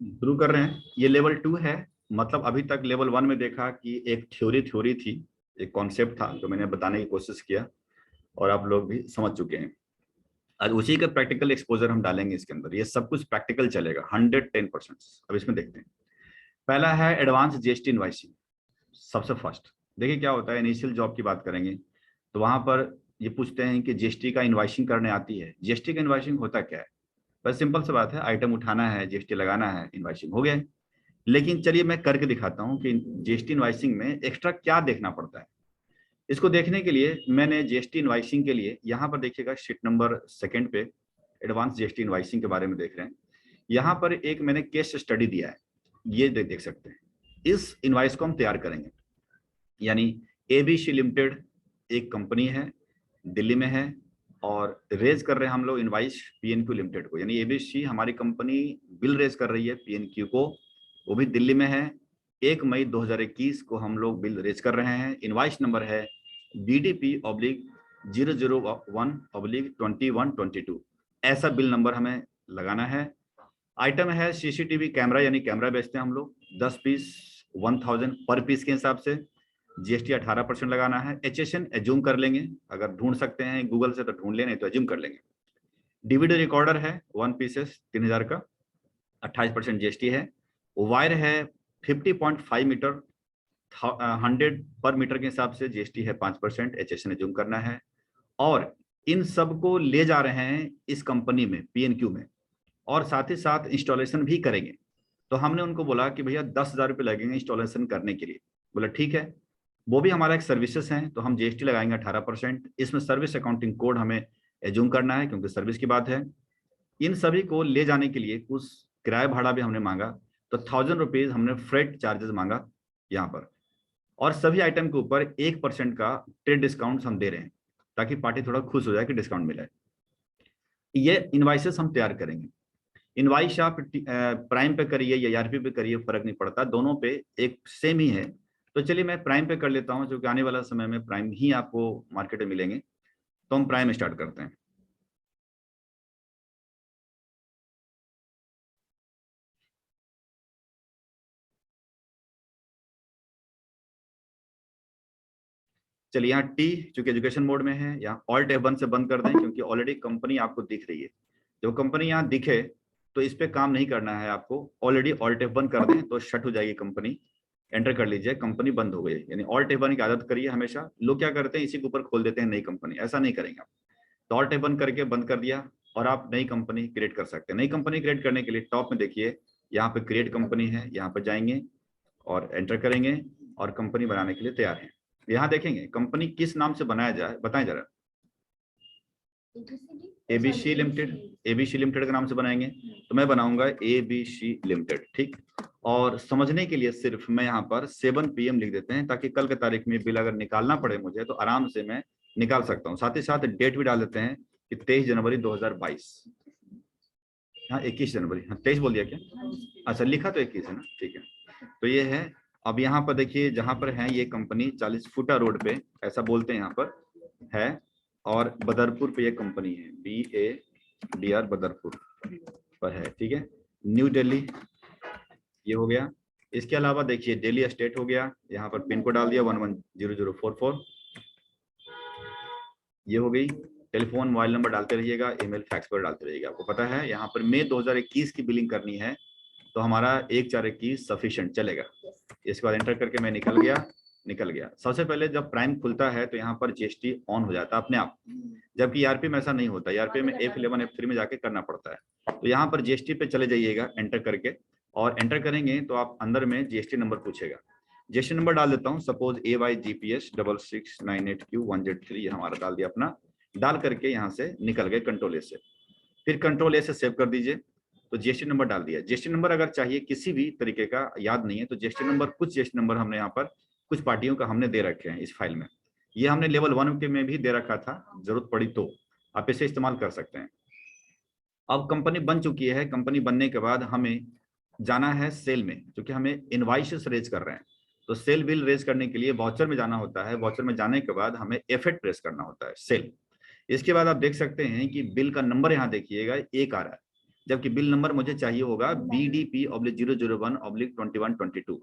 शुरू कर रहे हैं। ये लेवल 2 है। मतलब अभी तक लेवल 1 में देखा कि एक थ्योरी थी, एक कॉन्सेप्ट था जो मैंने बताने की कोशिश किया और आप लोग भी समझ चुके हैं। आज उसी का प्रैक्टिकल एक्सपोजर हम डालेंगे इसके अंदर। ये सब कुछ प्रैक्टिकल चलेगा 110%। अब इसमें देखते हैं। पहला है एडवांस जीएसटी इनवाइसिंग। सबसे फर्स्ट देखिए क्या होता है। इनिशियल जॉब की बात करेंगे तो वहां पर ये पूछते हैं कि जीएसटी का इनवाइसिंग करने आती है। जीएसटी का इनवाइसिंग होता क्या है? बस सिंपल सी बात है, आइटम उठाना है, जीएसटी लगाना है, इनवाइसिंग हो गया। लेकिन चलिए मैं करके दिखाता हूँ कि जीएसटी इनवाइसिंग में एक्स्ट्रा क्या देखना पड़ता है। इसको देखने के लिए मैंने जीएसटी इनवाइसिंग के लिए यहाँ पर देखिएगा शीट नंबर 2 पे एडवांस जीएसटी इनवाइसिंग के बारे में देख रहे हैं। यहाँ पर एक मैंने केस स्टडी दिया है, ये देख सकते हैं। इस इनवाइस को हम तैयार करेंगे। यानी एबीसी लिमिटेड एक कंपनी है, दिल्ली में है, और रेज कर रहे हैं हम लोग इनवाइस पीएनक्यू लिमिटेड को। यानी एबीसी हमारी कंपनी बिल रेज कर रही है पीएनक्यू को, वो भी दिल्ली में है। 1 मई 2021 को हम लोग बिल रेज कर रहे हैं। इनवाइस नंबर है BDP/001/2122। ऐसा बिल नंबर हमें लगाना है। आइटम है सीसीटीवी कैमरा, यानी कैमरा बेचते हैं हम लोग 10 पीस 1000 पर पीस के हिसाब से। जीएसटी 18% लगाना है। एचएसएन एज्यूम कर लेंगे, अगर ढूंढ सकते हैं गूगल से तो ढूंढ लें, नहीं तो एज्यूम कर लेंगे। डीवीडी रिकॉर्डर है 1 पीसेस 3000 का, 28% जीएसटी है। वायर है 50.5 मीटर, 100 पर मीटर के हिसाब से जीएसटी है 5%। एचएसएन एज्यूम करना है। और इन सब को ले जा रहे हैं इस कंपनी में पीएनक्यू में, और साथ ही साथ इंस्टॉलेशन भी करेंगे। तो हमने उनको बोला कि भैया 10,000 रुपये लगेंगे इंस्टॉलेशन करने के लिए। बोला ठीक है। वो भी हमारा एक सर्विसेज है, तो हम जीएसटी लगाएंगे 18%। इसमें सर्विस अकाउंटिंग कोड हमें एज्यूम करना है क्योंकि सर्विस की बात है। इन सभी को ले जाने के लिए कुछ किराया भाड़ा भी हमने मांगा, तो 1000 रुपीज हमने फ्रेट चार्जेस मांगा यहाँ पर। और सभी आइटम के ऊपर 1% का ट्रेड डिस्काउंट हम दे रहे हैं, ताकि पार्टी थोड़ा खुश हो जाए कि डिस्काउंट मिला है। ये इनवाइसेस हम तैयार करेंगे। इनवाइस आप प्राइम पे करिए या ईआरपी पे करिए, फर्क नहीं पड़ता, दोनों पे एक सेम ही है। तो चलिए मैं प्राइम पे कर लेता हूं, क्योंकि आने वाला समय में प्राइम ही आपको मार्केट में मिलेंगे। तो हम प्राइम स्टार्ट करते हैं। चलिए यहाँ टी चूंकि एजुकेशन मोड में है, यहाँ ऑल्ट F1 से बंद कर दें, क्योंकि ऑलरेडी कंपनी आपको दिख रही है। जब कंपनी यहाँ दिखे तो इस पे काम नहीं करना है आपको। ऑलरेडी ऑल्ट F1 कर दें तो शट हो जाएगी कंपनी। एंटर कर लीजिए, कंपनी बंद हो गई। यानी ऑल्ट F1 की आदत करिए हमेशा। लोग क्या करते हैं, इसी के ऊपर खोल देते हैं नई कंपनी, ऐसा नहीं करेंगे आप। तो ऑल्ट F1 करके बंद कर दिया और आप नई कंपनी क्रिएट कर सकते हैं। नई कंपनी क्रिएट करने के लिए टॉप में देखिए यहाँ पे क्रिएट कंपनी है, यहाँ पे जाएंगे और एंटर करेंगे और कंपनी बनाने के लिए तैयार है। यहाँ देखेंगे कंपनी किस नाम से बनाया जाए, बताएं जरा। एबीसी लिमिटेड, एबीसी लिमिटेड के नाम से बनाएंगे। तो मैं बनाऊंगा एबीसी लिमिटेड, ठीक। और समझने के लिए सिर्फ मैं यहाँ पर 7 PM लिख देते हैं, ताकि कल के तारीख में बिल अगर निकालना पड़े मुझे तो आराम से मैं निकाल सकता हूँ। साथ ही साथ डेट भी डाल देते हैं कि 23 जनवरी 2022। हाँ 21 जनवरी, हाँ 23 बोल दिया क्या? अच्छा लिखा तो 21 है ना, ठीक है। तो ये है। अब यहाँ पर देखिए जहां पर है ये कंपनी 40 फुटा रोड पे, ऐसा बोलते हैं यहाँ पर है। और बदरपुर पे ये कंपनी है, BADR बदरपुर पर है, ठीक है। न्यू दिल्ली ये हो गया। इसके अलावा देखिए दिल्ली स्टेट हो गया, यहाँ पर पिन कोड डाल दिया 110044। ये हो गई। टेलीफोन मोबाइल नंबर डालते रहिएगा, ईमेल फैक्स पर डालते रहिएगा। आपको पता है यहाँ पर मई 2021 की बिलिंग करनी है, तो हमारा 1/4/21 सफिशिएंट चलेगा। इसके बाद एंटर करके मैं निकल गया। सबसे पहले जब प्राइम खुलता है तो यहाँ पर जीएसटी ऑन हो जाता है अपने आप, जबकि ईआरपी में ऐसा नहीं होता। ईआरपी में F11 F3 में जाके करना पड़ता है। तो यहाँ पर जीएसटी पे चले जाइएगा एंटर करके, और एंटर करेंगे तो आप अंदर में जीएसटी नंबर पूछेगा। जीएसटी नंबर डाल देता हूँ, सपोज AYGPS 6698Q1Z3, हमारा डाल दिया अपना। डाल करके यहाँ से निकल गए कंट्रोल A से, फिर कंट्रोल A से सेव कर दीजिए। तो जीएसटी नंबर डाल दिया। जीएसटी नंबर अगर चाहिए किसी भी तरीके का, याद नहीं है तो जीएसटी नंबर, कुछ जीएसटी नंबर हमने यहाँ पर कुछ पार्टियों का हमने दे रखे हैं इस फाइल में। ये हमने लेवल 1 के में भी दे रखा था, जरूरत पड़ी तो आप इसे इस्तेमाल कर सकते हैं। अब कंपनी बन चुकी है। कंपनी बनने के बाद हमें जाना है सेल में, क्योंकि हमें इनवाइसेस रेज कर रहे हैं। तो सेल बिल रेज करने के लिए वाउचर में जाना होता है। वाउचर में जाने के बाद हमें F8 प्रेस करना होता है, सेल। इसके बाद आप देख सकते हैं कि बिल का नंबर यहाँ देखिएगा 1 आ रहा है। जबकि बिल नंबर मुझे चाहिए होगा BDP/001/2122।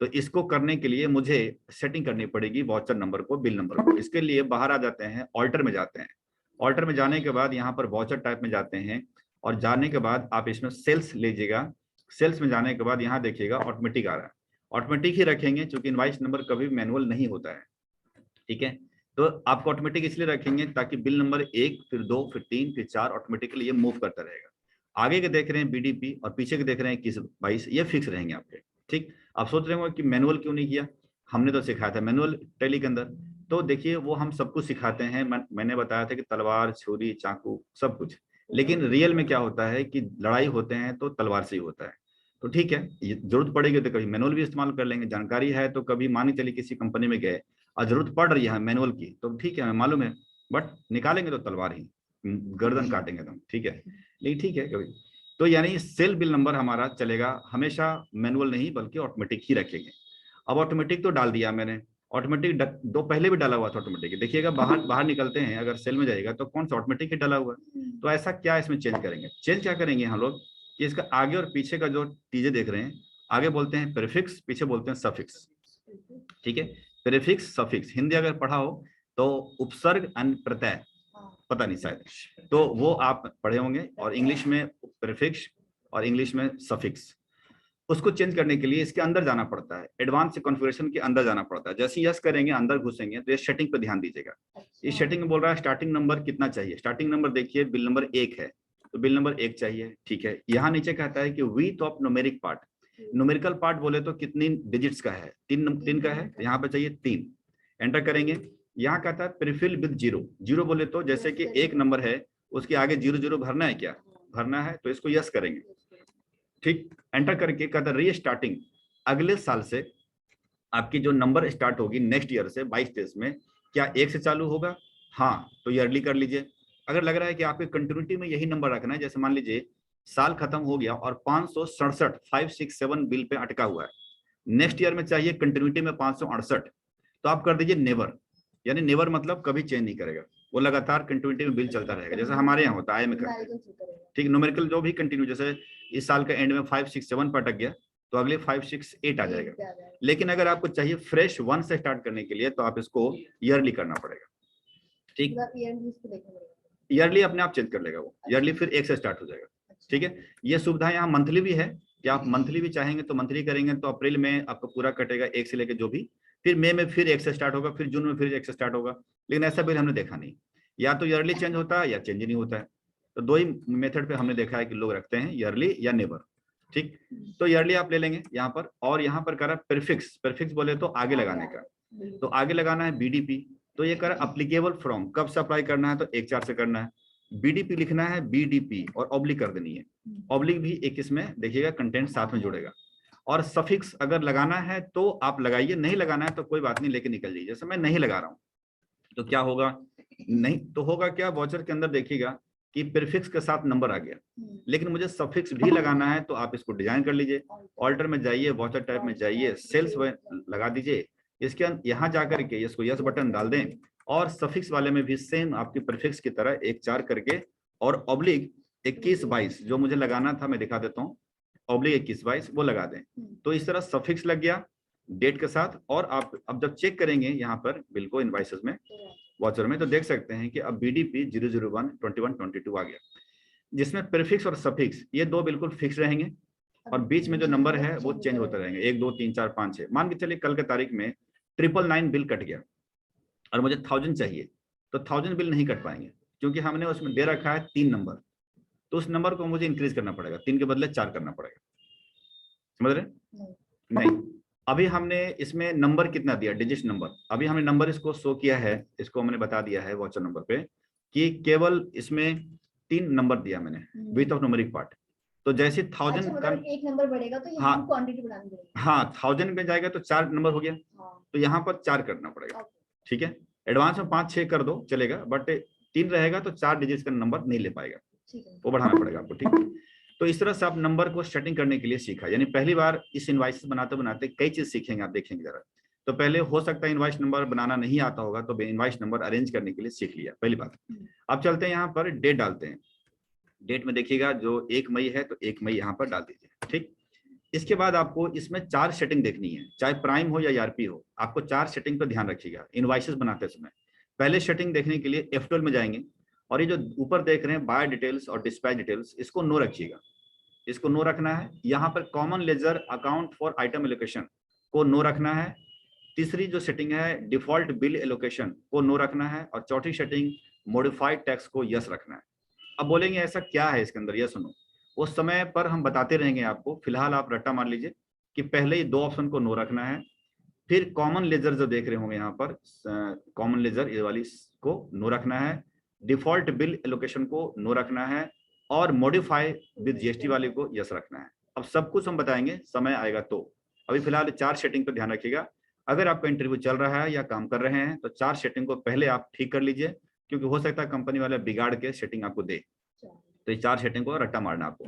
तो इसको करने के लिए मुझे सेटिंग करनी पड़ेगी वाउचर नंबर को, बिल नंबर को। इसके लिए बाहर आ जाते हैं, ऑल्टर में जाते हैं। ऑल्टर में जाने के बाद यहाँ पर वाउचर टाइप में जाते हैं और जाने के बाद आप इसमें सेल्स लीजिएगा। सेल्स में जाने के बाद यहाँ देखिएगा ऑटोमेटिक आ रहा है, ऑटोमेटिक ही रखेंगे क्योंकि इनवाइस नंबर कभी मैनुअल नहीं होता है, ठीक है। तो आपको ऑटोमेटिक इसलिए रखेंगे ताकि बिल नंबर 1 फिर 2 फिर 3 फिर 4 ऑटोमेटिकली ये मूव करता रहेगा। आगे के देख रहे हैं बीडीपी और पीछे के देख रहे हैं 21-22, ये फिक्स रहेंगे आपके, ठीक। आप सोच रहे हो कि मैनुअल क्यों नहीं किया, हमने तो सिखाया था मैनुअल टैली के अंदर। तो देखिए वो हम सब कुछ सिखाते हैं, मैंने बताया था कि तलवार, छुरी, चाकू सब कुछ, लेकिन रियल में क्या होता है कि लड़ाई होते हैं तो तलवार से ही होता है। तो ठीक है, जरूरत पड़ेगी तो कभी मैनुअल भी इस्तेमाल कर लेंगे, जानकारी है तो कभी मान के चलिए किसी कंपनी में गए और जरूरत पड़ रही है मैनुअल की तो ठीक है, हमें मालूम है, बट निकालेंगे तो तलवार ही, गर्दन काटेंगे तो, ठीक है। नहीं ठीक है कभी। तो यानी सेल बिल नंबर हमारा चलेगा हमेशा मैनुअल नहीं बल्कि ऑटोमेटिक ही रखेंगे। अब ऑटोमेटिक तो डाल दिया मैंने, ऑटोमेटिक दो पहले भी डाला हुआ था ऑटोमेटिक, देखिएगा बाहर बाहर निकलते हैं अगर सेल में जाएगा तो कौन सा ऑटोमेटिक ही डाला हुआ है। तो ऐसा क्या इसमें चेंज करेंगे, चेंज क्या करेंगे हम लोग कि इसका आगे और पीछे का जो चीजें देख रहे हैं, आगे बोलते हैं प्रीफिक्स, पीछे बोलते हैं सफिक्स, ठीक है। प्रीफिक्स सफिक्स हिंदी अगर पढ़ा हो तो उपसर्ग प्रत्यय, पता नहीं शायद, तो वो आप पढ़े होंगे, और इंग्लिश में प्रीफिक्स और इंग्लिश में सफिक्स। उसको चेंज करने के लिए इसके अंदर जाना पड़ता है, एडवांस कॉन्फ़िगरेशन के अंदर जाना पड़ता है। जैसे यस करेंगे अंदर घुसेंगे तो ये सेटिंग पे ध्यान दीजिएगा। इस सेटिंग में बोल रहा है स्टार्टिंग नंबर कितना चाहिए, स्टार्टिंग नंबर देखिए बिल नंबर 1 है तो बिल नंबर 1 चाहिए, ठीक है। यहाँ नीचे कहता है कि width of numeric part, numerical part बोले तो कितनी डिजिट्स का है, 3 का है, यहाँ पे चाहिए 3, एंटर करेंगे। यहाँ कहता है प्रीफिल विद 0, 0 बोले तो जैसे कि एक नंबर है उसके आगे 0 भरना है, क्या भरना है, तो इसको यस करेंगे, ठीक। एंटर करके कहता है रीस्टार्टिंग, अगले साल से आपकी जो नंबर स्टार्ट होगी नेक्स्ट ईयर से 22-23 में, क्या 1 से चालू होगा, हाँ तो ईयरली कर लीजिए। अगर लग रहा है कि आपके कंटिन्यूटी में यही नंबर रखना है, जैसे मान लीजिए साल खत्म हो गया और 567 567 बिल पे अटका हुआ है, नेक्स्ट ईयर में चाहिए कंटिन्यूटी में 568, तो आप कर दीजिए नेवर, यानी नेवर मतलब कभी चेंज नहीं करेगा, वो लगातार कंटिन्यूटी में बिल चलता रहेगा, जैसे हमारे यहाँ होता है में करते हैं, ठीक। न्यूमेरिकल जो भी कंटिन्यू, जैसे इस साल का एंड में 567 पर अटक गया तो अगले 568 आ जाएगा। लेकिन अगर आपको चाहिए फ्रेश 1 से स्टार्ट करने के लिए तो आप इसको ईयरली करना पड़ेगा, ठीक। ईयरली अपने आप चेंज कर लेगा वो, ईयरली फिर 1 से स्टार्ट हो जाएगा, ठीक है। ये सुविधा यहाँ मंथली भी है कि आप मंथली भी चाहेंगे तो मंथली करेंगे तो अप्रैल में आपको पूरा कटेगा 1 से लेकर जो भी, फिर मई में फिर 1 से स्टार्ट होगा, फिर जून में फिर 1 से स्टार्ट होगा। लेकिन ऐसा बिल हमने देखा नहीं, या तो ईयरली चेंज होता है या चेंज नहीं होता है। तो 2 ही मेथड पे हमने देखा है कि लोग रखते हैं, ईयरली या नेवर, ठीक। तो ईयरली आप ले लेंगे यहाँ पर, और यहाँ पर करा प्रीफिक्स, प्रीफिक्स बोले तो आगे लगाने का, तो आगे लगाना है बीडीपी, तो ये करा अप्लीकेबल फ्रॉम, कब से अप्लाई करना है तो 1/4 से करना है। बीडीपी लिखना है बीडीपी और ऑब्लिक कर देनी है, ऑब्लिक भी एक इसमें देखिएगा कंटेंट साथ में जुड़ेगा। और सफिक्स अगर लगाना है तो आप लगाइए, नहीं लगाना है तो कोई बात नहीं लेके निकल जाइए। जैसे मैं नहीं लगा रहा हूँ तो क्या होगा, नहीं तो होगा क्या, वाउचर के अंदर देखिएगा कि प्रीफिक्स के साथ नंबर आ गया, लेकिन मुझे सफिक्स भी लगाना है तो आप इसको डिजाइन कर लीजिए, ऑल्टर में जाइए, वाउचर टाइप में जाइए, सेल्स लगा दीजिए, इसके यहाँ जाकर के इसको यस बटन डाल दें, और सफिक्स वाले में भी सेम आपकी प्रीफिक्स की तरह 1/4 करके और ऑब्लिक 21-22 जो मुझे लगाना था मैं दिखा देता हूँ, ऑब्लिक 21-22 वो लगा दें। तो इस तरह सफिक्स लग गया डेट के साथ। और आप अब जब चेक करेंगे यहाँ पर बिल को इनवाइसेस में वाउचर में तो देख सकते हैं कि अब बीडीपी 001-21-22 आ गया, जिसमें प्रीफिक्स और सफिक्स ये 2 बिल्कुल फिक्स रहेंगे और बीच में जो नंबर है वो चेंज होते रहेंगे, 1 2 3 4 5 6। मान के चलिए कल के तारीख में 999 बिल कट गया और मुझे 1000 चाहिए, तो 1000 बिल नहीं कट पाएंगे क्योंकि हमने उसमें दे रखा है 3 नंबर, तो उस नंबर को मुझे इंक्रीज करना पड़ेगा, 3 के बदले 4 करना पड़ेगा, समझ रहे? नहीं, अभी हमने इसमें नंबर कितना दिया, डिजिट नंबर, अभी हमने नंबर इसको शो किया है, इसको हमने बता दिया है वाउचर नंबर पे कि केवल इसमें 3 नंबर दिया मैंने विथ ऑफ न्यूमेरिक पार्ट। तो जैसे 1000 का एक नंबर बढ़ेगा तो हाँ क्वांटिटी बढ़ानी पड़ेगी, हाँ 1000 में जाएगा तो 4 नंबर हो गया, तो यहाँ पर 4 करना पड़ेगा, ठीक है। एडवांस में 5-6 कर दो चलेगा, बट 3 रहेगा तो 4 डिजिट का नंबर नहीं ले पाएगा, वो बढ़ाना पड़ेगा आपको, ठीक। तो इस तरह से आप नंबर को सेटिंग करने के लिए सीखा, यानी पहली बार इस इनवाइस बनाते बनाते कई चीज सीखेंगे आप, देखेंगे जरा। तो पहले हो सकता है इनवाइस नंबर बनाना नहीं आता होगा तो इनवाइस नंबर अरेंज करने के लिए सीख लिया, पहली बात। अब चलते हैं यहाँ पर डेट डालते हैं, डेट में देखिएगा जो 1 मई है तो 1 मई यहाँ पर डाल दीजिए। ठीक, इसके बाद आपको इसमें 4 सेटिंग देखनी है, चाहे प्राइम हो या ईआरपी हो, आपको 4 सेटिंग पर ध्यान रखिएगा इनवॉइसेस बनाते समय। पहले सेटिंग देखने के लिए F12 में जाएंगे और ये जो ऊपर देख रहे हैं बाय डिटेल्स और डिस्पैच डिटेल्स, इसको नो रखिएगा, इसको नो रखना है। यहाँ पर common ledger account for item allocation को नो रखना है। तीसरी जो सेटिंग है डिफॉल्ट बिल एलोकेशन को नो रखना है और चौथी सेटिंग मॉडिफाइड टैक्स को यस रखना है। अब बोलेंगे ऐसा क्या है इसके अंदर, ये सुनो, उस समय पर हम बताते रहेंगे आपको, फिलहाल आप रट्टा मार लीजिए कि पहले ही 2 ऑप्शन को नो रखना है, फिर कॉमन लेजर जो देख रहे होंगे यहाँ पर कॉमन लेजर ये वाली को नो रखना है, डिफॉल्ट बिल एलोकेशन को नो रखना है और मॉडिफाई विद जीएसटी वाले को यस रखना है। अब सब कुछ हम बताएंगे समय आएगा तो, अभी फिलहाल 4 सेटिंग पर ध्यान रखिएगा। अगर आपका इंटरव्यू चल रहा है या काम कर रहे हैं तो 4 सेटिंग को पहले आप ठीक कर लीजिए, क्योंकि हो सकता है कंपनी वाले बिगाड़ के सेटिंग आपको दे, तो ये 4 सेटिंग को रट्टा मारना आपको।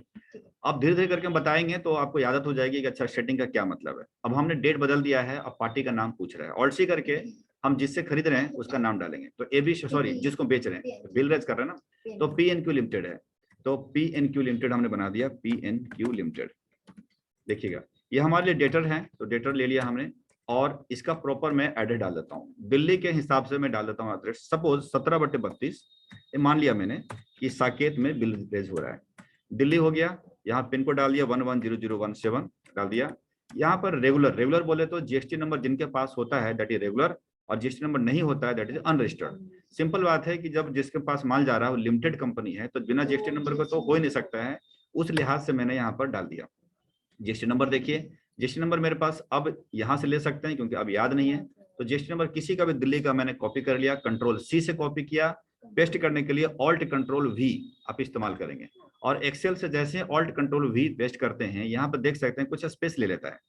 अब धीरे धीरे करके हम बताएंगे तो आपको आदत हो जाएगी कि अच्छा सेटिंग का क्या मतलब है। अब हमने डेट बदल दिया है, अब पार्टी का नाम पूछ रहा है, ऑल्ट सी करके हम जिससे खरीद रहे हैं उसका नाम डालेंगे, तो एबी सॉरी जिसको बेच रहे हैं, बिल रेज कर रहे हैं ना, तो PNQ लिमिटेड है, तो PNQ लिमिटेड हमने बना दिया PNQ लिमिटेड। देखिएगा ये हमारे लिए डेटर है, तो डेटर ले लिया हमने और इसका प्रॉपर मैं एड्रेस डाल देता हूँ, दिल्ली के हिसाब से मैं डाल देता हूँ एड्रेस। सपोज 17/32 मान लिया मैंने कि साकेत में बिल रेज हो रहा है, दिल्ली हो गया, यहाँ पिन कोड डाल दिया 110017 डाल दिया। यहाँ पर रेगुलर बोले तो जीएसटी नंबर जिनके पास होता है दैट इज रेगुलर, और जीएसटी नंबर नहीं होता है दैट इज अनरजिस्टर्ड। सिंपल बात है कि जब जिसके पास माल जा रहा है वो लिमिटेड कंपनी है तो बिना जीएसटी नंबर को तो हो ही नहीं सकता है, उस लिहाज से मैंने यहाँ पर डाल दिया। जीएसटी नंबर देखिए, जीएसटी नंबर मेरे पास अब यहाँ से ले सकते हैं क्योंकि अब याद नहीं है, तो जीएसटी नंबर किसी का भी दिल्ली का मैंने कॉपी कर लिया, Ctrl+C से कॉपी किया, पेस्ट करने के लिए Alt+Ctrl+V आप इस्तेमाल करेंगे, और एक्सेल से जैसे Alt+Ctrl+V पेस्ट करते हैं यहाँ पर देख सकते हैं कुछ स्पेस ले लेता है,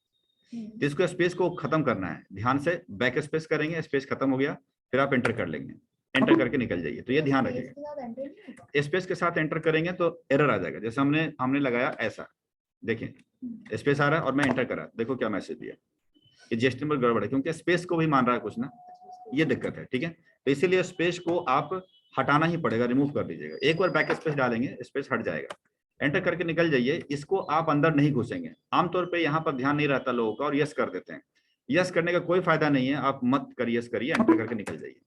तो इसको स्पेस को खत्म करना है, ध्यान से बैक स्पेस करेंगे, स्पेस खत्म हो गया, फिर आप एंटर कर लेंगे, एंटर करके निकल जाइए, तो ये ध्यान रखिएगा। स्पेस के साथ एंटर करेंगे तो एरर आ जाएगा, जैसे हमने लगाया ऐसा, देखिए स्पेस आ रहा है और मैं एंटर करा, देखो क्या मैसेज दिया, ये जीएसटी नंबर गड़बड़ है क्योंकि स्पेस को भी मान रहा है कुछ ना, ये दिक्कत है। ठीक है, तो इसीलिए स्पेस को आप हटाना ही पड़ेगा, रिमूव कर दीजिएगा, एक बार बैक स्पेस डालेंगे स्पेस हट जाएगा, एंटर करके निकल जाइए। इसको आप अंदर नहीं घुसेंगे, आमतौर पे यहाँ पर ध्यान नहीं रहता लोगों का और यस कर देते हैं, यस करने का कोई फायदा नहीं है, आप मत करिए, यस करिए, एंटर करके निकल जाइए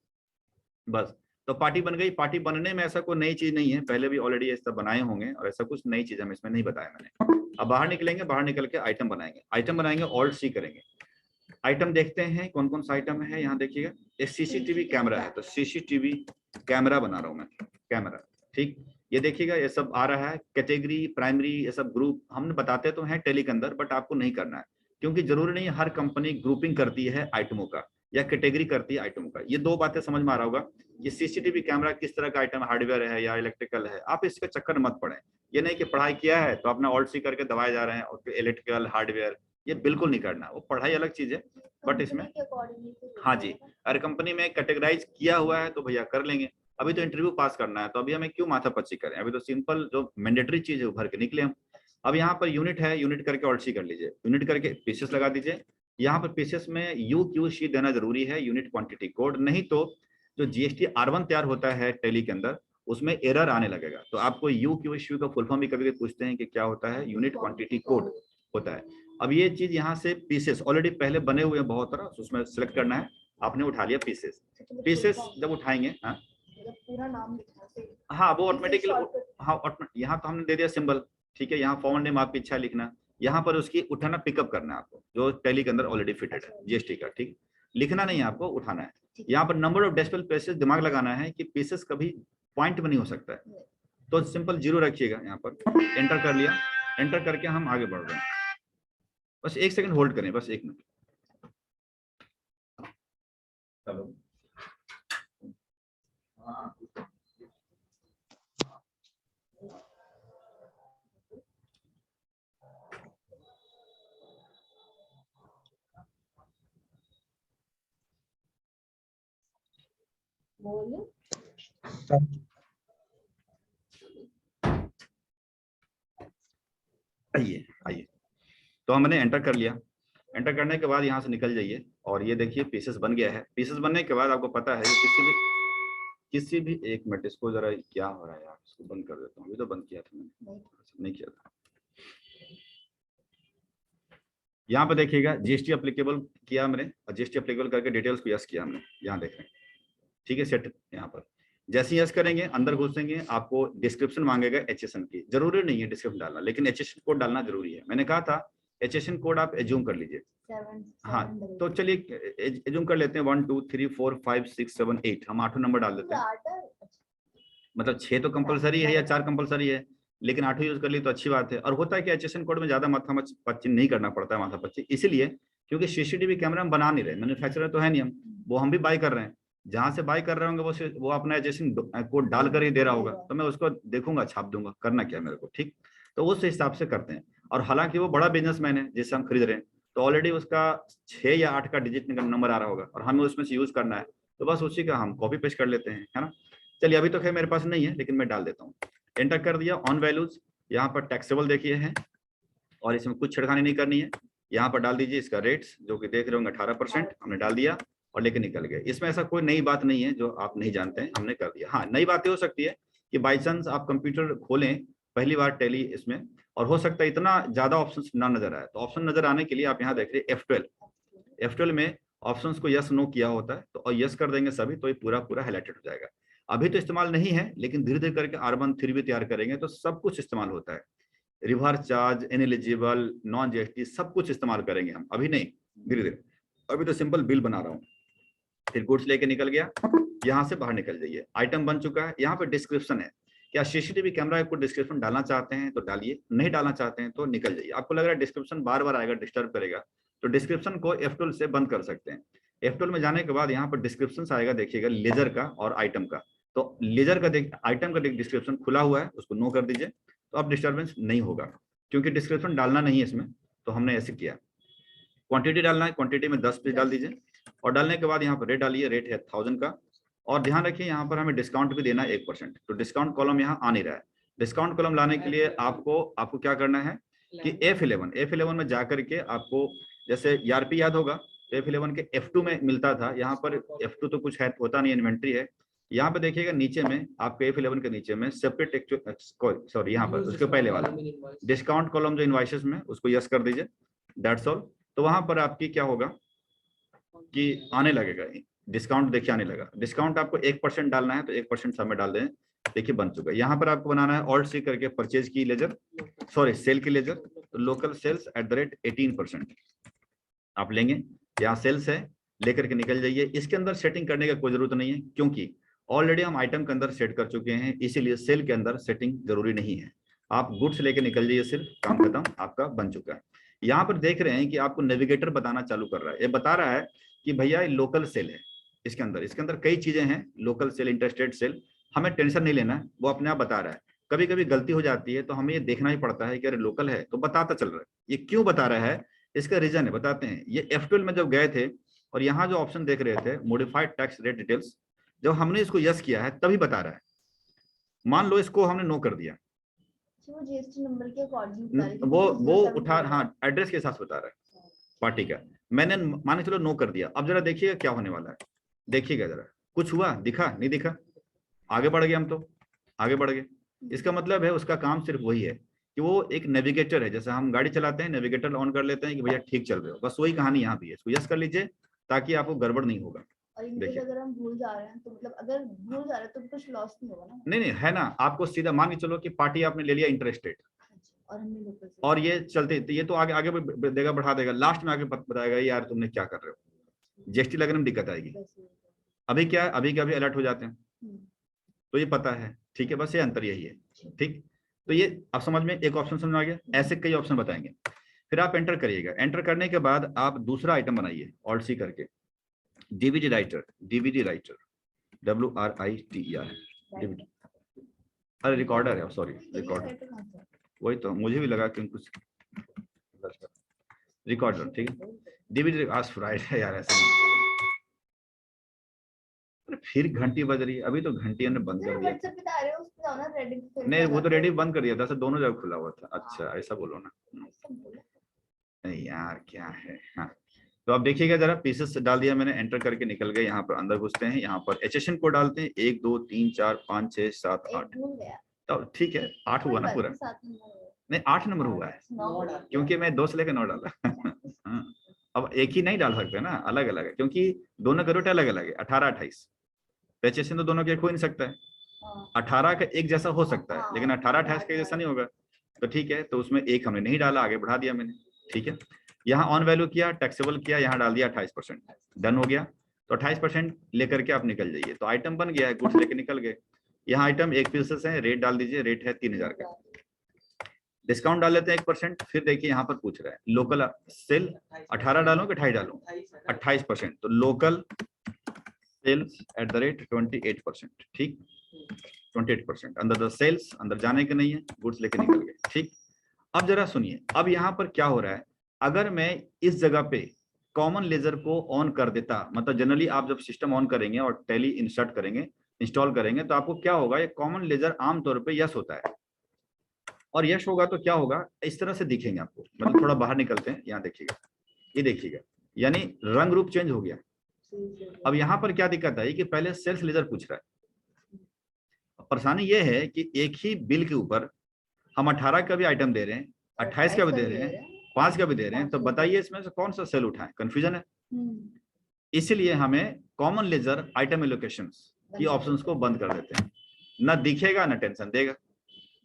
बस। तो पार्टी बन गई। पार्टी बनने में ऐसा कोई नई चीज नहीं है, पहले भी ऑलरेडी ऐसा बनाए होंगे और ऐसा कुछ नई चीज हम इसमें नहीं बताया मैंने। अब बाहर निकलेंगे, बाहर निकल के आइटम बनाएंगे, आइटम बनाएंगे Alt+C करेंगे, आइटम देखते हैं कौन कौन सा आइटम है। यहाँ देखिएगा एक CCTV कैमरा है, तो CCTV कैमरा बना रहा हूँ मैं, कैमरा। ठीक, ये देखिएगा ये सब आ रहा है, कैटेगरी प्राइमरी ये सब ग्रुप हमने बताते तो हैं टैली के अंदर, बट आपको नहीं करना है क्योंकि जरूरी नहीं हर कंपनी ग्रुपिंग करती है आइटमों का या कैटेगरी करती है आइटमों का। ये 2 बातें समझ में आ रहा होगा, ये CCTV कैमरा किस तरह का आइटम, हार्डवेयर है या इलेक्ट्रिकल है, आप इसके चक्कर मत पड़े। ये नहीं कि पढ़ाई किया है तो अपना Alt+C करके दबाए जा रहे हैं और इलेक्ट्रिकल हार्डवेयर, ये बिल्कुल नहीं करना, वो पढ़ाई अलग चीज है, बट इसमें हाँ जी अगर कंपनी में कैटेगराइज किया हुआ है तो भैया कर लेंगे। अभी तो इंटरव्यू पास करना है, तो अभी हमें क्यों माथापच्ची करें, अभी तो सिंपल जो मैंडेटरी चीज है उभर के निकले हम। अब यहाँ पर यूनिट है, यूनिट करके Alt+C कर लीजिए, यूनिट करके पीसेस लगा दीजिए। यहाँ पर पीसेस में UQC देना जरूरी है, यूनिट क्वांटिटी कोड, नहीं तो जो GST R1 तैयार होता है टैली के अंदर उसमें एरर आने लगेगा। तो आपको UQC का फुल फॉर्म भी कभी पूछते हैं कि क्या होता है, यूनिट क्वांटिटी कोड होता है। अब ये चीज यहाँ से पीसेस ऑलरेडी पहले बने हुए हैं बहुत तरह, उसमें सिलेक्ट करना है, आपने उठा लिया पीसेस, पीसेस जब उठाएंगे हाँ पूरा नाम लिखना है, हाँ वो ऑटोमेटिकली हाँ यहाँ तो हमने दे दिया सिंबल, ठीक है, यहाँ फॉर्म नेम आपकी इच्छा लिखना, यहाँ पर उसकी उठाना पिकअप करना है आपको, जो टैली के अंदर ऑलरेडी फिटेड है GST का। ठीक, लिखना नहीं है आपको, उठाना है। यहाँ पर नंबर ऑफ डेसिमल प्लेसेस दिमाग लगाना है कि पीसेस कभी पॉइंट में नहीं हो सकता है, तो सिंपल 0 रखिएगा। यहाँ पर एंटर कर लिया, एंटर करके हम आगे बढ़ रहे हैं, बस 1 सेकंड होल्ड करें, बस 1 मिनट। हेलो बोलो। आइए आइए, तो हमने एंटर कर लिया, एंटर करने के बाद यहाँ से निकल जाइए और ये देखिए पीसेस बन गया है। पीसेस बनने के बाद आपको पता है किसी भी किसी भी एक मिनट, इसको जरा क्या हो रहा है यार, इसको बंद कर देता हूँ। अभी तो बंद किया था मैंने, नहीं किया था। यहाँ पे देखिएगा जीएसटी अप्लीकेबल किया हमने, और जीएसटी अप्लीकेबल करके डिटेल्स को यस किया हमने, यहाँ देख रहे हैं। ठीक है, सेट यहाँ पर जैसे यस करेंगे, अंदर घुसेंगे, आपको डिस्क्रिप्शन मांगेगा एचएसएन की। जरूरी नहीं है डिस्क्रिप्शन डालना, लेकिन एचएसएन कोड डालना जरूरी है। मैंने कहा था एचएसएन कोड आप एज्यूम कर लीजिए। हाँ, तो चलिए एज्यूम कर लेते हैं 1 2 3 4 5 6 7 8, हम 8 नंबर डाल देते हैं। मतलब 6 तो कंपलसरी है या 4 कंपलसरी है, लेकिन 8 यूज कर ली तो अच्छी बात है। और होता है कि एचएसएन कोड में ज्यादा माथा पच्ची नहीं करना पड़ता है, माथा पच्ची, इसलिए क्योंकि सीसीटीवी कैमरा हम बना नहीं रहे, मैन्युफैक्चरर तो है नहीं हम, वो हम भी बाय कर रहे हैं। जहां से बाय कर रहे होंगे वो अपना एचएसएन कोड डाल कर ही दे रहा होगा, तो मैं उसको देखूंगा, छाप दूंगा, करना क्या है मेरे को। ठीक, तो उस हिसाब से करते हैं। और हालांकि वो बड़ा बिजनेसमैन है जिससे हम खरीद रहे हैं, तो ऑलरेडी उसका 6 या 8 का डिजिट नंबर आ रहा होगा, और हमें उसमें से यूज करना है, तो बस उसी का हम कॉपी पेस्ट कर लेते हैं, है ना। चलिए, अभी तो खैर मेरे पास नहीं है, लेकिन मैं डाल देता हूँ। एंटर कर दिया। ऑन वैल्यूज यहाँ पर टैक्सेबल देखिए है, और इसमें कुछ छिड़खानी नहीं करनी है। यहाँ पर डाल दीजिए इसका रेट्स, जो कि देख रहे होंगे 18%, हमने डाल दिया और लेके निकल गए। इसमें ऐसा कोई नई बात नहीं है जो आप नहीं जानते हैं, हमने कर दिया। हाँ, नई बात हो सकती है कि बाई चांस आप कंप्यूटर खोलें पहली बार टैली इसमें, और हो सकता है इतना ज्यादा ऑप्शन ना नजर आए, तो ऑप्शन नजर आने के लिए आप यहाँ देख रहे हैं F12 में ऑप्शंस को यस नो किया होता है, तो और यस कर देंगे सभी, तो ये पूरा पूरा हाईलाइटेड हो जाएगा। अभी तो इस्तेमाल नहीं है, लेकिन धीरे धीरे करके R1 3 भी तैयार करेंगे तो सब कुछ इस्तेमाल होता है। Reverse charge, ineligible, non GST, सब कुछ इस्तेमाल करेंगे हम, अभी नहीं, धीरे धीरे। अभी तो सिंपल बिल बना रहा हूँ। फिर गुड्स लेके निकल गया, यहाँ से बाहर निकल जाइए। आइटम बन चुका है, यहाँ पे डिस्क्रिप्शन है। क्या सीसीटीवी कैमरा को डिस्क्रिप्शन डालना चाहते हैं तो डालिए, नहीं डालना चाहते हैं तो निकल जाइए। आपको लग रहा है डिस्क्रिप्शन बार बार आएगा, डिस्टर्ब करेगा, तो डिस्क्रिप्शन को F12 से बंद कर सकते हैं। F12 में जाने के बाद यहाँ पर डिस्क्रिप्शन आएगा, देखिएगा लेजर का और आइटम का। तो लेजर का आइटम का डिस्क्रिप्शन खुला हुआ है, उसको नो कर दीजिए, तो अब डिस्टर्बेंस नहीं होगा, क्योंकि डिस्क्रिप्शन डालना नहीं है इसमें, तो हमने ऐसे किया। क्वांटिटी डालना है, क्वांटिटी में 10 पीस डाल दीजिए, और डालने के बाद यहाँ पर रेट डालिए, रेट है 1000 का। और ध्यान रखिए यहाँ पर हमें डिस्काउंट भी देना है 1%, तो डिस्काउंट कॉलम यहाँ आ नहीं रहा है। डिस्काउंट कॉलम लाने के लिए आपको क्या करना है कि F11 में जाकर के आपको, जैसे ERP याद होगा, तो F11 के F2 में मिलता था, यहाँ पर F2 तो कुछ है, होता नहीं, इन्वेंट्री है। यहाँ पे देखिएगा नीचे में आपके F11 के नीचे में सेपरेट, सॉरी यहाँ पर उसके पहले वाला डिस्काउंट कॉलम जो इनवॉइसेस में, उसको यस कर दीजिए, दैट्स ऑल। तो वहां पर आपकी क्या होगा कि आने लगेगा डिस्काउंट, देखिए आने लगा। डिस्काउंट आपको 1% डालना है, तो 1% सब में डाल दें, देखिए बन चुका है। यहाँ पर आपको बनाना है ऑल्ट सी करके परचेज की लेजर, सॉरी सेल की लेजर, तो लोकल सेल्स @18% आप लेंगे। यहाँ सेल्स है, लेकर के निकल जाइए। इसके अंदर सेटिंग करने की कोई जरूरत नहीं है, क्योंकि ऑलरेडी हम आइटम के अंदर सेट कर चुके हैं, इसीलिए सेल के अंदर सेटिंग जरूरी नहीं है। आप गुड्स लेके निकल जाइए, सिर्फ काम खत्म, आपका बन चुका है। यहाँ पर देख रहे हैं कि आपको नेविगेटर बताना चालू कर रहा है, ये बता रहा है कि भैया ये लोकल सेल है। इसके अंदर कई चीजें हैं, लोकल सेल, इंटरस्टेट सेल, हमें टेंशन नहीं लेना है, वो अपने आप बता रहा है। कभी कभी गलती हो जाती है, तो हमें ये देखना ही पड़ता है कि अरे लोकल है तो बताता चल रहा है। ये क्यों बता रहा है, इसका रीजन है, बताते हैं। ये F12 में जब गए थे, और यहाँ जो ऑप्शन देख रहे थे मॉडिफाइड टैक्स रेट डिटेल्स, जब हमने इसको यस किया है तभी बता रहा है। मान लो इसको हमने नो कर दिया, वो जीएसटी नंबर के अकॉर्डिंग बता रही है, वो उठा, हाँ एड्रेस के साथ बता रहा है पार्टी का। मैंने मान के चलो नो कर दिया, अब जरा देखिएगा क्या होने वाला है, देखिएगा जरा, कुछ हुआ, दिखा नहीं दिखा, आगे बढ़ गए हम, तो आगे बढ़ गए। इसका मतलब है उसका काम सिर्फ वही है कि वो एक नेविगेटर है, जैसे हम गाड़ी चलाते हैं, नेविगेटर ऑन कर लेते हैं कि भैया ठीक चल रहे हो, बस वही कहानी यहाँ भी है। इसको यस कर लीजिए ताकि आपको गड़बड़ नहीं होगा। और इनके अगर हम भूल जा रहे हैं, तो मतलब अगर भूल जा रहे हैं तो कुछ लॉस नहीं होगा ना? नहीं है ना, आपको सीधा मान के चलो कि पार्टी आपने ले लिया इंटरेस्टेड, और हमने लोकल से, और ये चलते, ये तो आगे आगे देगा, बढ़ा देगा, लास्ट में आगे बताएगा यार तुमने क्या कर रहे हो, जीएसटी लगने में दिक्कत आएगी। अभी क्या है, अभी क्या, अभी अलर्ट हो जाते हैं, तो ये पता है, ठीक है, बस ये अंतर यही है। ठीक, तो ये आप समझ में, एक ऑप्शन समझ में आ गया, ऐसे कई ऑप्शन बताएंगे। फिर आप एंटर करिएगा, एंटर करने के बाद आप दूसरा आइटम बनाइए, ऑल्ट सी करके, डीवीडी राइटर, WRITER, डीवीडी, अरे रिकॉर्डर है, सॉरी रिकॉर्डर, वही तो मुझे भी लगा कि कुछ रिकॉर्डर, ठीक है, डीवीडी। आज फ्राइडे है यार, ऐसे फिर घंटी बज रही है, अभी तो घंटी ने बंद कर दिया। नहीं, वो तो रेडी बंद कर दिया था, दोनों जगह खुला हुआ था। अच्छा ऐसा बोलो ना, नहीं यार क्या है। हाँ, तो आप देखिएगा जरा, पीसेस डाल दिया मैंने, एंटर करके निकल गए। यहाँ पर अंदर घुसते हैं, यहाँ पर HSN कोड डालते हैं 1 2 3 4 5 6 7 एक 8। भूल गया। तो ठीक है 8 हुआ ना पूरा, 7 नंबर नहीं 8 नंबर हुआ है, 9 क्योंकि मैं 2 से लेकर 9 डाला। हाँ, अब एक ही नहीं डाल सकते ना, अलग अलग है, क्योंकि दोनों का रूट अलग अलग है। 18 28 HSN तो दोनों के हो नहीं सकता है। 18 का एक जैसा हो सकता है, लेकिन 18 28 का जैसा नहीं होगा। तो ठीक है, तो उसमें एक हमने नहीं डाला, आगे बढ़ा दिया मैंने। ठीक है, यहाँ ऑन वैल्यू किया, टैक्सेबल किया, यहाँ डाल दिया 28%, डन हो गया। तो 28% लेकर के आप निकल जाइए। तो आइटम बन गया है, गुड्स लेके निकल गए। यहाँ आइटम 1 पीसेस है, रेट डाल दीजिए, रेट है 3000 का। डिस्काउंट डाल लेते हैं 1%। फिर देखिए यहाँ पर पूछ रहा है लोकल सेल 18 डालूं कि 28 डालूं? 28%। तो local sales at the rate 28%। ठीक, 28% अंदर द सेल्स, अंदर जाने के नहीं है, गुड्स लेके निकल गए। ठीक, अब जरा सुनिए, अब यहाँ पर क्या हो रहा है, अगर मैं इस जगह पे कॉमन लेजर को ऑन कर देता, मतलब जनरली आप जब सिस्टम ऑन करेंगे और टैली इंस्टॉल करेंगे, तो आपको क्या होगा, ये कॉमन लेजर आमतौर पे यस होता है, और यश होगा तो क्या होगा, इस तरह से दिखेंगे आपको। मतलब थोड़ा बाहर निकलते हैं, यहाँ देखिएगा, ये देखिएगा, यानी रंग रूप चेंज हो गया। अब यहाँ पर क्या दिक्कत है कि पहले सेल्स लेजर पूछ रहा है। परेशानी ये है कि एक ही बिल के ऊपर हम 18 का भी आइटम दे रहे हैं, 28 का भी दे रहे हैं, 5 का भी दे रहे हैं। तो बताइए इसमें से कौन सा सेल उठाएं? कंफ्यूजन है। इसलिए हमें कॉमन लेजर आइटम एलोकेशंस की ऑप्शंस को बंद कर देते हैं, ना दिखेगा ना टेंशन देगा।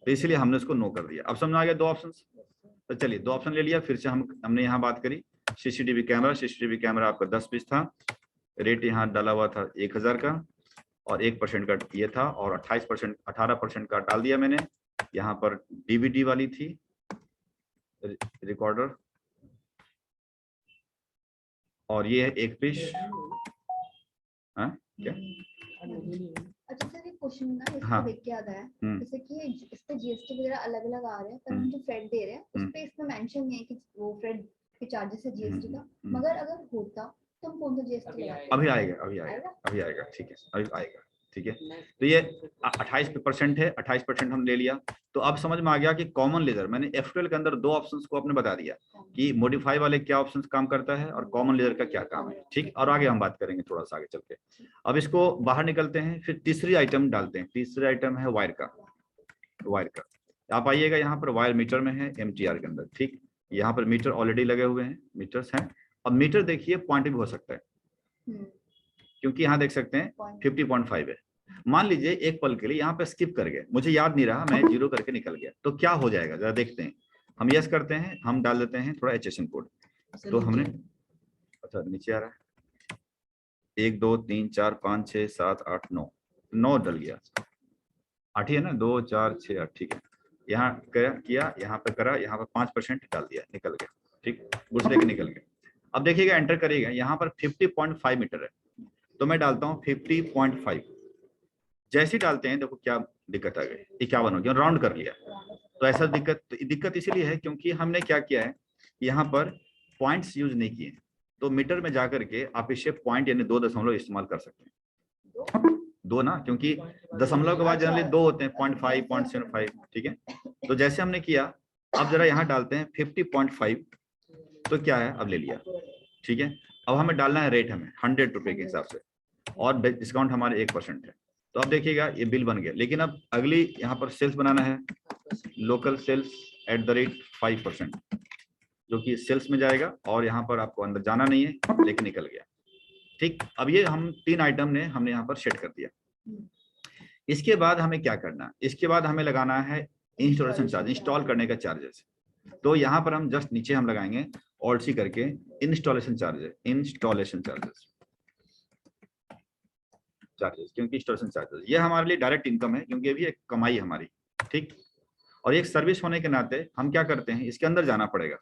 तो इसलिए हमने उसको नो कर दिया। अब समझ आ गया 2 ऑप्शंस। तो चलिए 2 ऑप्शन ले लिया। फिर से हमने यहाँ बात करी सीसीटीवी कैमरा आपका 10 पीस था, रेट यहाँ डाला हुआ था 1000 का, और 1% का ये था, और 18% का डाल दिया मैंने। यहाँ पर DVD वाली थी, रिकॉर्डर, और ये है 1 पीस। हाँ क्या? अच्छा सर, एक क्वेश्चन ना इसको हाँ। देख के याद आया, जैसे कि इस पे जीएसटी वगैरह अलग अलग आ रहे हैं, पर हम जो फ्रेड दे रहे हैं उस पे इसमें मेंशन नहीं है कि वो फ्रेड के चार्जेस है जीएसटी का। मगर अगर होता तो हम कौन सा जीएसटी लगाते? अभी आएगा। ठीक है, अभी आएगा। ठीक है, तो ये 28% है, 28% हम ले लिया। तो अब समझ में आ गया कि कॉमन लेजर, मैंने F12 के अंदर 2 ऑप्शंस को आपने बता दिया कि मॉडिफाई वाले क्या ऑप्शंस काम करता है और कॉमन लेजर का क्या काम है। ठीक, और आगे हम बात करेंगे थोड़ा सा आगे चल के। अब इसको बाहर निकलते हैं, फिर तीसरी आइटम डालते हैं। तीसरी आइटम है वायर का। आप आइएगा, यहाँ पर वायर मीटर में है, MTR के अंदर। ठीक, यहाँ पर मीटर ऑलरेडी लगे हुए हैं, मीटर्स हैं। अब मीटर देखिए पॉइंट भी हो सकता है, क्योंकि यहाँ देख सकते हैं 50.5 है। मान लीजिए एक पल के लिए यहाँ पे स्किप कर गए, मुझे याद नहीं रहा, मैं 0 करके निकल गया, तो क्या हो जाएगा जरा देखते हैं। हम यस करते हैं, हम डाल देते हैं थोड़ा HSN कोड। तो हमने, अच्छा नीचे आ रहा है, 1 2 3 4 5 6 7 8 9 डल गया, 8 ही है ना, 2 4 6 8। ठीक है, यहाँ किया, यहाँ पे करा, यहाँ पर 5% डाल दिया, निकल गया। ठीक, गुड्स लेके निकल गया। अब देखिएगा, एंटर करिएगा, यहाँ पर 50.5 मीटर है, तो मैं डालता हूँ 50.5। जैसे ही डालते हैं देखो क्या दिक्कत आ गई, 51 हो गया, राउंड कर लिया। तो ऐसा दिक्कत इसीलिए है क्योंकि हमने क्या किया है, यहाँ पर पॉइंट्स यूज नहीं किए। तो मीटर में जाकर के आप इसे पॉइंट यानी 2 दशमलव इस्तेमाल कर सकते हैं। 2 ना, क्योंकि दशमलव के बाद जनरली 2 होते हैं, 0.5 0.75। ठीक है, तो जैसे हमने किया, अब जरा यहाँ डालते हैं 50.5। तो क्या है, अब ले लिया। ठीक है, अब हमें डालना है रेट, हमें 100 रुपए के हिसाब से, और डिस्काउंट हमारे 1% है। तो अब देखिएगा ये बिल बन गया। लेकिन अब अगली यहाँ पर सेल्स बनाना है, local sales at the rate 5%, जो कि सेल्स में जाएगा, और यहाँ पर आपको अंदर जाना नहीं है, लेकिन निकल गया। ठीक, अब ये हम 3 आइटम ने हमने यहाँ पर सेट कर दिया। इसके बाद हमें क्या करना, इसके बाद हमें लगाना है इंस्टॉलेशन चार्ज, इंस्टॉल करने का चार्जेस। तो यहाँ पर हम जस्ट नीचे हम लगाएंगे ऑल्ट सी करके इंस्टॉलेशन चार्जेस, क्योंकि इंस्टॉलेशन चार्जेस ये हमारे लिए डायरेक्ट इनकम है, क्योंकि अभी एक कमाई है हमारी। ठीक, और एक सर्विस होने के नाते हम क्या करते हैं, इसके अंदर जाना पड़ेगा।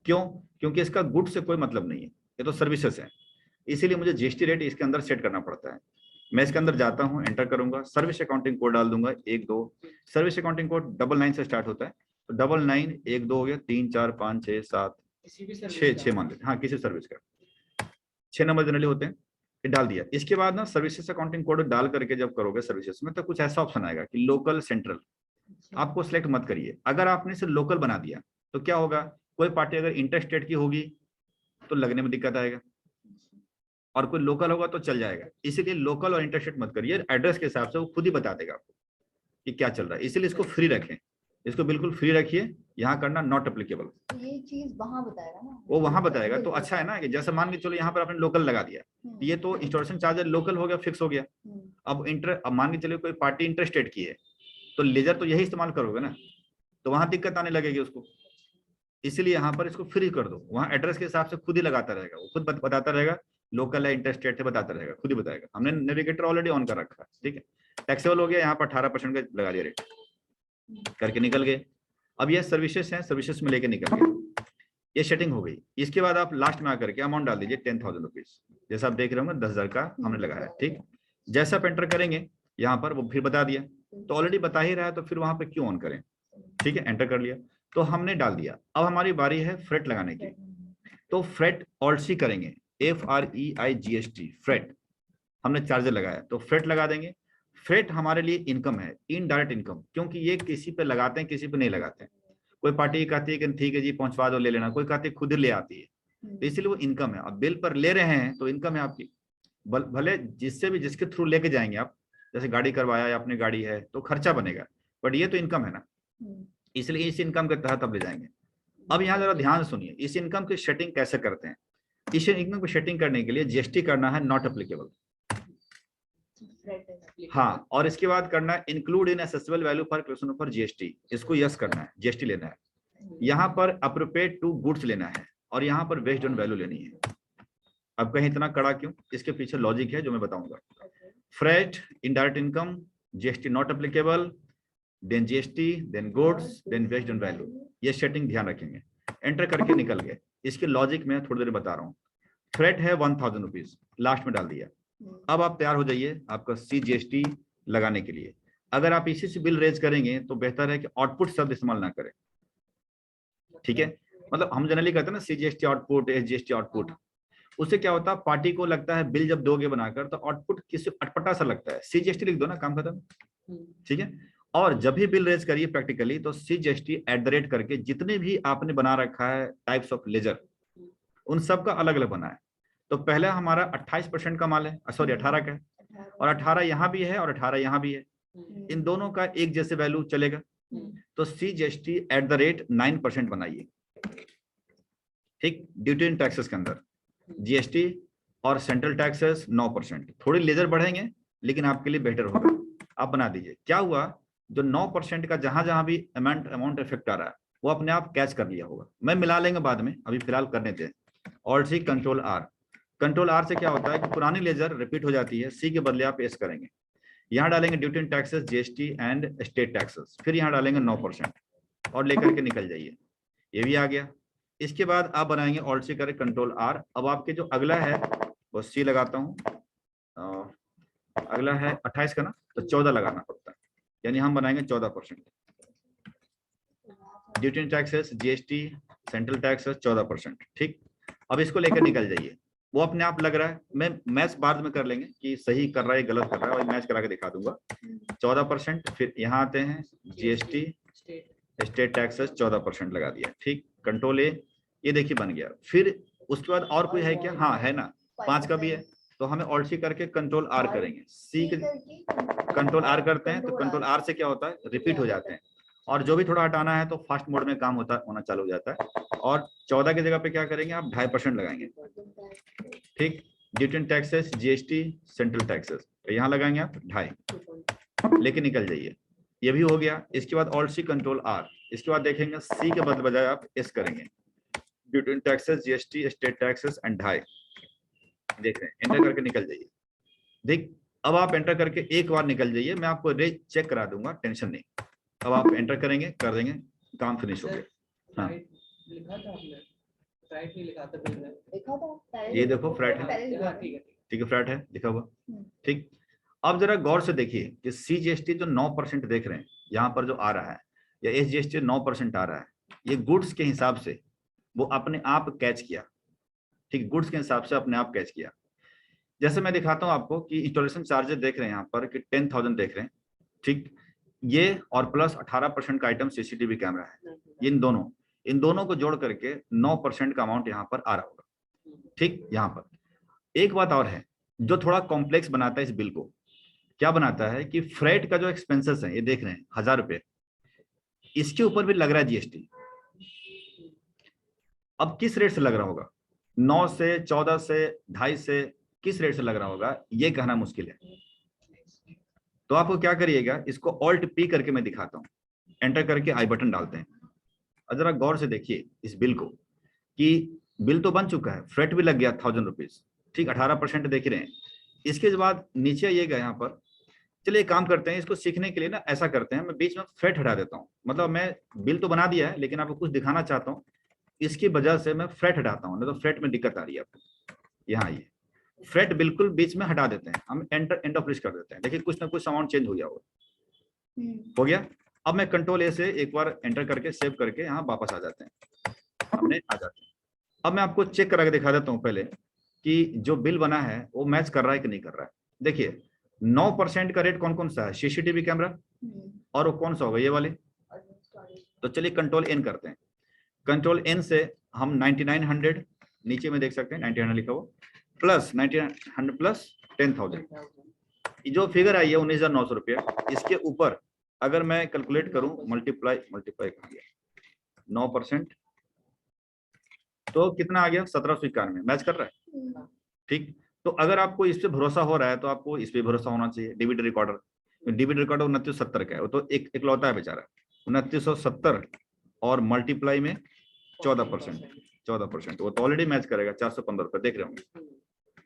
क्यों? क्योंकि इसका गुड से कोई मतलब नहीं है, ये तो सर्विसेज है, इसीलिए मुझे GST रेट इसके अंदर सेट करना पड़ता है। मैं इसके अंदर जाता हूँ, एंटर करूंगा, सर्विस अकाउंटिंग कोड डाल दूंगा 1 2। सर्विस अकाउंटिंग कोड 99 से स्टार्ट होता है, तो 99 1 2 हो गया, 3 4 5 6 7 6 मान लेते हैं। हाँ, किसी सर्विस का 6 नंबर जनरली होते हैं, ये डाल दिया। इसके बाद ना सर्विसेज अकाउंटिंग कोड डाल करके जब करोगे सर्विसेज में, तो कुछ ऐसा ऑप्शन आएगा कि लोकल सेंट्रल, आपको सिलेक्ट मत करिए। अगर आपने इसे लोकल बना दिया तो क्या होगा, कोई पार्टी अगर इंटर स्टेट की होगी तो लगने में दिक्कत आएगा, और कोई लोकल होगा तो चल जाएगा। इसीलिए लोकल और इंटरस्टेट मत करिए, एड्रेस के हिसाब से वो खुद ही बता देगा आपको कि क्या चल रहा है। इसीलिए इसको फ्री रखें, इसको बिल्कुल फ्री रखिए। यहाँ करना नॉट एप्लीकेबल, ये चीज वहां बताएगा ना, वो वहां बताएगा। तो अच्छा है ना कि जैसे मान के चलो यहाँ पर आपने लोकल लगा दिया, ये तो इंस्टॉलेशन चार्जर लोकल हो गया, फिक्स हो गया। अब मान के चलिए कोई पार्टी इंटरस्टेट की है, तो लेजर तो यही इस्तेमाल करोगे ना, तो वहां दिक्कत आने लगेगी उसको। इसीलिए यहाँ पर इसको फ्री कर दो, वहां एड्रेस के हिसाब से खुद ही लगाता रहेगा, वो खुद बताता रहेगा, लोकल है इंटरस्टेट है बताता रहेगा, खुद ही बताएगा। हमने नेविगेटर ऑलरेडी ऑन कर रखा है, ठीक है। टैक्सेबल हो गया, यहाँ पर 18% का लगा दिया रेट, करके निकल गए। अब ये सर्विसेज हैं, सर्विसेज में लेके निकल गए, ये सेटिंग हो गई। इसके बाद आप लास्ट में आकर के अमाउंट डाल दीजिए 10,000 रुपीज, जैसा आप देख रहे होंगे 10,000 का हमने लगाया, ठीक। जैसा आप एंटर करेंगे यहाँ पर, वो फिर बता दिया, तो ऑलरेडी बता ही रहा है, तो फिर वहां पे क्यों ऑन करें, ठीक है। एंटर कर लिया, तो हमने डाल दिया। अब हमारी बारी है फ्रेट लगाने की, तो फ्रेट ऑल्ट करेंगे, FREIGST, फ्रेट। हमने चार्जर लगाया तो फ्रेट लगा देंगे। फ्रेट हमारे लिए इनकम है, इनडायरेक्ट इनकम, क्योंकि ये किसी पे लगाते हैं, किसी पे नहीं लगाते हैं। कोई पार्टी कहती है कि ठीक है जी पहुंचवा दो, ले लेना, कोई कहती है खुद ही ले आती है, तो इसलिए वो इनकम है। अब बिल पर ले रहे हैं तो इनकम है आपकी, भले जिससे भी जिसके थ्रू लेके जाएंगे आप, जैसे गाड़ी करवाया या अपनी गाड़ी है तो खर्चा बनेगा, बट ये तो इनकम है ना, इसलिए इस इनकम के तहत अब ले जाएंगे। अब यहाँ जरा ध्यान सुनिए, इस इनकम की सेटिंग कैसे करते हैं। इस इनकम की सेटिंग करने के लिए जीएसटी करना है नॉट एप्लीकेबल, हाँ, और इसके बाद करना है include in accessible value for calculation for GST, इसको यस करना है, जीएसटी लेना है। यहाँ पर अप्रोप्रिएट टू गुड्स लेना है, और यहाँ पर बेस्ड ऑन वैल्यू लेनी है। अब कहीं इतना कड़ा क्यों, इसके पीछे लॉजिक है जो मैं बताऊंगा। Freight, indirect income, GST not applicable, then GST, then goods, then based on value, ये सेटिंग ध्यान रखेंगे। एंटर करके निकल गए। इसके लॉजिक में थोड़ी देर बता रहा हूँ। फ्रेट है 1,000 रुपीज, लास्ट में डाल दिया। अब आप तैयार हो जाइए आपका CGST लगाने के लिए। अगर आप इसी से बिल रेज करेंगे तो बेहतर है कि आउटपुट शब्द इस्तेमाल ना करें, ठीक है। मतलब हम जनरली कहते हैं ना CGST आउटपुट, SGST आउटपुट, उससे क्या होता है, पार्टी को लगता है बिल जब दोगे बनाकर तो आउटपुट किसी अटपटा सा लगता है, CGST लिख दो ना, काम खत्म, ठीक है। और जब भी बिल रेज करिए प्रैक्टिकली, तो CGST@ करके जितने भी आपने बना रखा है टाइप्स ऑफ लेजर, उन सब का अलग अलग बना है। तो पहले हमारा 28% का माल है, सॉरी 18 का है, और 18 यहाँ भी है और 18 यहाँ भी है, इन दोनों का एक जैसे वैल्यू चलेगा। तो CGST@9% बनाइए, ठीक। ड्यूटी एंड टैक्सेस के अंदर GST और सेंट्रल टैक्सेस 9%, थोड़ी लेजर बढ़ेंगे लेकिन आपके लिए बेटर होगा, आप बना दीजिए। क्या हुआ, जो 9% का जहां जहां भी अमाउंट इफेक्ट आ रहा है वो अपने आप कैच कर लिया होगा, मैं मिला लेंगे बाद में, अभी फिलहाल करने दें। ऑल्ट सी कंट्रोल आर से क्या होता है कि पुरानी लेजर रिपीट हो जाती है, सी के बदले आप एस करेंगे। यहाँ डालेंगे duty and taxes, GST and state taxes, फिर यहाँ डालेंगे 9% और लेकर के निकल जाइए, ये भी आ गया। इसके बाद आप बनाएंगे ऑल्ट सी करें कंट्रोल आर। अब आपके जो अगला है वो सी लगाता हूँ, अगला है 28 का ना, तो 14 लगाना पड़ता है, यानी हम बनाएंगे 14%। Duty and taxes, GST, central taxes 14%, ठीक। अब इसको लेकर निकल जाइए, वो अपने आप लग रहा है, मैं मैच बाद में कर लेंगे कि सही कर रहा है गलत कर रहा है, और मैच करा के दिखा दूंगा। 14%, फिर यहाँ आते हैं GST, स्टेट टैक्सेस 14% लगा दिया, ठीक। कंट्रोल ए, ये देखिए बन गया। फिर उसके बाद और कोई है क्या, हाँ है ना, 5 का भी है, तो हमें ऑल्ट सी करके कंट्रोल आर करेंगे। सी कंट्रोल आर करते हैं तो कंट्रोल आर से क्या होता है, रिपीट हो जाते हैं, और जो भी थोड़ा हटाना है तो फास्ट मोड में काम होना चालू हो जाता है। और 14 की जगह पे क्या करेंगे आप, 2.5% लगाएंगे, ठीक। Duty and taxes, GST, central taxes, तो यहाँ लगाएंगे आप 2.5, लेके निकल जाइए, ये भी हो गया। इसके बाद ऑल्ट सी कंट्रोल आर, इसके बाद देखेंगे सी के बजाय आप एस करेंगे, duty and taxes, GST, state taxes and 2.5, देख रहे हैं, एंटर करके निकल जाइए। देख, अब आप एंटर करके एक बार निकल जाइए, मैं आपको रेट चेक करा दूंगा, टेंशन नहीं। अब आप एंटर करेंगे, कर देंगे, काम फिनिश हो गया। हाँ, ये देखो फ्लैट है, ठीक है, फ्लैट है लिखा हुआ, ठीक। अब जरा गौर से देखिए कि CGST जो 9% देख रहे हैं यहाँ पर जो आ रहा है, या SGST 9% आ रहा है, ये गुड्स के हिसाब से वो अपने आप कैच किया, ठीक, गुड्स के हिसाब से अपने आप कैच किया। जैसे मैं दिखाता हूँ आपको कि इंस्टॉलेशन चार्जेस देख रहे हैं यहाँ पर कि 10,000 देख रहे हैं, ठीक। ये और प्लस 18% का आइटम CCTV कैमरा है, इन दोनों को जोड़ करके 9% का अमाउंट यहाँ पर आ रहा होगा। ठीक। यहाँ पर एक बात और है जो थोड़ा कॉम्प्लेक्स बनाता है इस बिल को, क्या बनाता है कि फ्रेट का जो एक्सपेंसेस है, ये देख रहे हैं 1000 रुपए, इसके ऊपर भी लग रहा है जीएसटी। अब किस रेट से लग रहा होगा, 9 से, 14 से, 2.5 से, किस रेट से लग रहा होगा ये कहना मुश्किल है। तो आपको क्या करिएगा, इसको ऑल्ट पी करके मैं दिखाता हूँ, एंटर करके आई बटन डालते हैं। और जरा गौर से देखिए इस बिल को कि बिल तो बन चुका है, फ्रेट भी लग गया 1000 रुपीज, ठीक, 18% देख रहे हैं। इसके बाद नीचे आइएगा यहाँ पर, चलिए काम करते हैं, इसको सीखने के लिए ना ऐसा करते हैं, मैं बीच में फ्रेट हटा देता हूँ, मतलब मैं बिल तो बना दिया है लेकिन आपको कुछ दिखाना चाहता हूँ, इसकी वजह से मैं फ्रेट हटाता हूँ, नहीं तो फ्रेट में दिक्कत आ रही है आपको। यहाँ आइए, फ्रेट बिल्कुल बीच में हटा देते हैं, हम एंटर एंड ऑफ लिस्ट कर देते हैं, देखिए कुछ ना कुछ अमाउंट चेंज हो गया होगा, हो गया। अब मैं कंट्रोल ए से एक बार एंटर करके सेव करके यहाँ वापस आ जाते हैं, हमने आ जाते हैं। अब मैं आपको चेक करा के दिखा देता हूँ पहले कि जो बिल बना है वो मैच कर रहा है कि नहीं कर रहा है। देखिए 9% का रेट कौन कौन सा है, सीसीटीवी कैमरा, और वो कौन सा होगा, ये वाले। तो चलिए कंट्रोल एन करते हैं, कंट्रोल एन से हम 9900, नीचे में देख सकते हैं 9900 लिखा हुआ, प्लस 9900 प्लस 10,000, जो फिगर आई है 19,900 रुपया, इसके ऊपर अगर मैं कैलकुलेट करूं, मल्टीप्लाई कर दिया 9%, तो कितना आ गया, 1791, मैच कर रहा है, ठीक। तो अगर आपको इस पे भरोसा हो रहा है तो आपको इस पे भरोसा होना चाहिए। डीबीटी रिकॉर्डर, डीबीटी रिकॉर्डर 2970 का है, वो तो एक इकलौता है बेचारा, 2970 और मल्टीप्लाई में 14%, वो तो ऑलरेडी मैच करेगा, 415 रुपए देख रहे होंगे,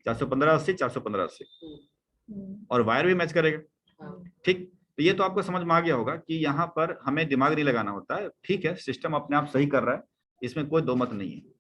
415.80, 415.80, और वायर भी मैच करेगा, ठीक। तो ये तो आपको समझ में आ गया होगा कि यहाँ पर हमें दिमाग नहीं लगाना होता है, ठीक है, सिस्टम अपने आप सही कर रहा है, इसमें कोई दो मत नहीं है।